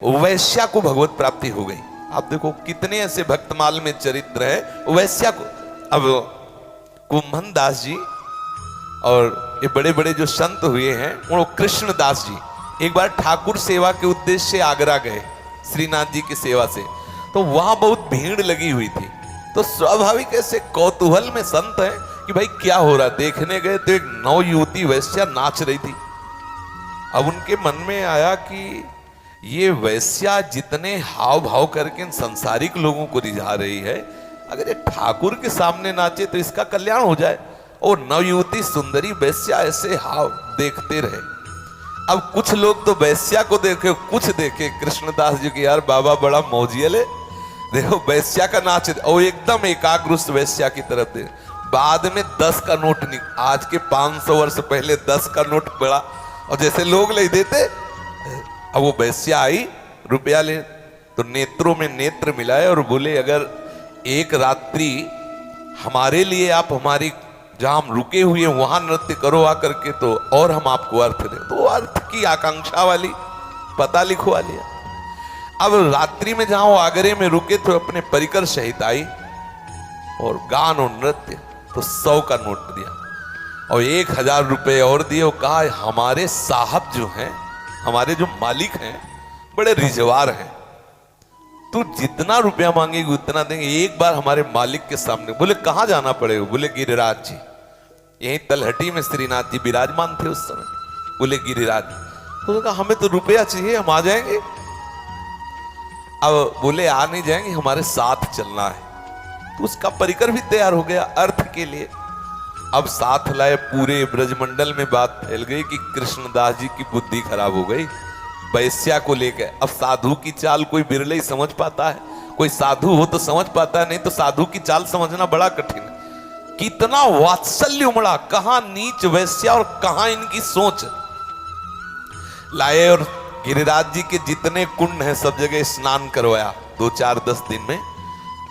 वैश्या को भगवत प्राप्ति हो गई। आप देखो कितने ऐसे भक्तमाल में चरित्र है वैश्या को। अब कुंभन दास जी और ये बड़े बड़े जो संत हुए हैं वो कृष्णदास जी एक बार ठाकुर सेवा के उद्देश्य से आगरा गए श्रीनाथ जी की सेवा से, तो वहां बहुत भीड़ लगी हुई थी। तो स्वाभाविक ऐसे कौतूहल में संत है कि भाई क्या हो रहा। देखने गए तो एक नौ युवती वैश्या नाच रही थी। अब उनके मन में आया कि ये वैश्या जितने हाव भाव करके संसारिक लोगों को रिझा रही है, अगर ये ठाकुर के सामने नाचे तो इसका कल्याण हो जाए। और नवयुवती सुंदरी वैश्या ऐसे हाव देखते रहे। अब कुछ लोग तो वैश्या को देखे, कुछ देखे कृष्णदास जी की, यार बाबा बड़ा मौजियल है, देखो वैश्या का नाच, और एकदम एकाग्रस्त वैश्या की तरफ दे। बाद में 10 का नोट आज के 500 वर्ष पहले 10 का नोट पड़ा और जैसे लोग ले देते। अब वो वैश्या आई रुपया ले, तो नेत्रों में नेत्र मिलाए और बोले अगर एक रात्रि हमारे लिए आप हमारी जहां हम रुके हुए वहां नृत्य करो आकर के, तो और हम आपको अर्थ दें। तो अर्थ की आकांक्षा वाली पता लिखवा लिया। अब रात्रि में जहां वो आगरे में रुके तो अपने परिकर सहित आई और गान और नृत्य, तो 100 का नोट दिया और 1000 रुपये और दिए। वो कहा हमारे साहब जो हैं, हमारे जो मालिक हैं बड़े रिजवार हैं, तू जितना रुपया मांगेगी उतना देंगे, एक बार हमारे मालिक के सामने। बोले कहां जाना पड़ेगा? बोले गिरिराज जी, यहीं तलहटी में श्रीनाथ जी विराजमान थे उस समय। बोले गिरिराज, तो कहा हमें तो रुपया चाहिए, हम आ जाएंगे। अब बोले आ नहीं जाएंगे, हमारे साथ चलना है। तो उसका परिकर भी तैयार हो गया अर्थ के लिए। अब साथ लाए, पूरे ब्रजमंडल में बात फैल गई कि कृष्णदास जी की बुद्धि खराब हो गई वैश्या को लेकर। अब साधु की चाल कोई बिरले ही समझ पाता है, कोई साधु हो तो समझ पाता है, नहीं तो साधु की चाल समझना बड़ा कठिन है। कितना वात्सल्य उमड़ा, कहां नीच वैश्या और कहां इनकी सोच। लाए और गिरिराज जी के जितने कुंड हैं सब जगह स्नान करवाया 2-4-10 दिन में,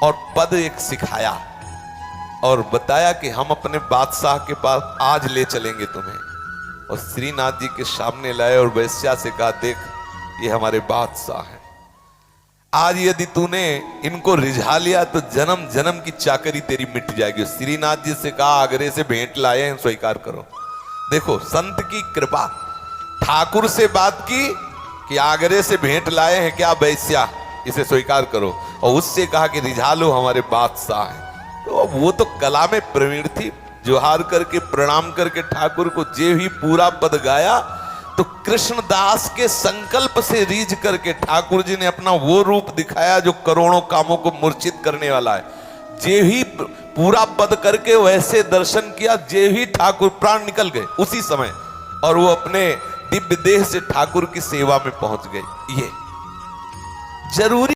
और पद एक सिखाया और बताया कि हम अपने बादशाह के पास आज ले चलेंगे तुम्हें। और श्रीनाथ जी के सामने लाए और वैश्या से कहा देख ये हमारे बादशाह हैं, आज यदि तूने इनको रिझा लिया तो जन्म जन्म की चाकरी तेरी मिट जाएगी। श्रीनाथ जी से कहा आगरे से भेंट लाए हैं, स्वीकार करो। देखो संत की कृपा, ठाकुर से बात की कि आगरे से भेंट लाए हैं क्या वैश्या, इसे स्वीकार करो। और उससे कहा कि रिझा लो हमारे बादशाह हैं। तो वो तो कला में प्रवीण थी, जोहार करके प्रणाम करके ठाकुर को जे ही पूरा पद गाया, तो कृष्णदास के संकल्प से रीझ करके ठाकुर जी ने अपना वो रूप दिखाया जो करोड़ों कामों को मूर्छित करने वाला है। जे ही पूरा पद करके वैसे दर्शन किया, जे ही ठाकुर प्राण निकल गए उसी समय, और वो अपने दिव्य देह से ठाकुर की सेवा में पहुंच गए। ये जरूरी